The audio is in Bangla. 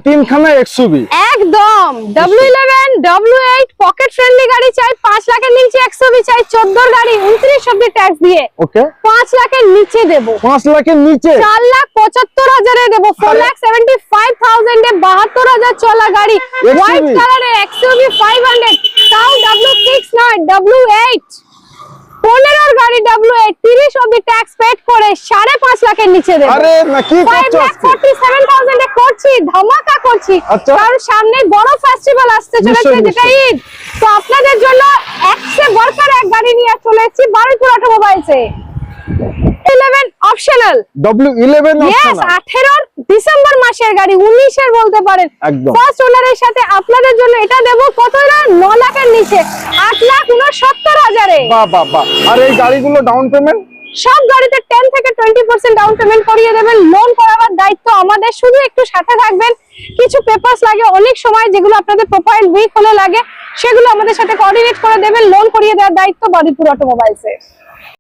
তিনখানা এক্সইউভি একদম W11 W8 পকেট ফ্রেন্ডলি গাড়ি চাই 5 লাখের নিচে, এক্সইউভি চাই 14 এর গাড়ি 29 অবধি ট্যাক্স দিয়ে। ওকে 5 লাখের নিচে দেব, 5 লাখের নিচে 4,75,000 এ দেব, 4,75,000 এ 72,000 চলা গাড়ি হোয়াইট কালারের এক্সইউভি 500, তাও W6 নয় W8 15 এর গাড়ি W8 30 অবধি ট্যাক্স পেড করে 5.5 লাখের নিচে দেব। আরে না কি করছো? 5,47,000 এ করছি, ধামাকা করছি। আচ্ছা। কারণ সামনে বড় ফেস্টিভ্যাল আসছে চলেছে, নিশ্চয়ই, যেটা ঈদ। তো আপনাদের জন্য একসে বরকার এক গাড়ি নিয়ে চলে এসেছি বারুইপুর অটোমোবাইলসে। 11 optional W11 yes, optional 18 December মাসের গাড়ি, 19 এর বলতে পারেন। একদম। ফার্স্ট ওনারের সাথে আপনাদের জন্য এটা দেব কত না 9 লাখের নিচে, 8,69,000 এ। বাহ বাহ বাহ। আর এই গাড়িগুলো ডাউন পেমেন্ট সব গাড়িতে 10 থেকে 20% ডাউন পেমেন্ট করিয়ে দেবেন। লোন করাবার দায়িত্ব আমাদের, শুধু একটু সাথে থাকবেন। কিছু পেপারস লাগে অনেক সময়, যেগুলো আপনাদের প্রোফাইল উইক হলে লাগে, সেগুলো আমাদের সাথে কোঅর্ডিনেট করে দেবেন। লোন করিয়ে দেওয়ার দায়িত্ব বারুইপুর অটোমোবাইলসের।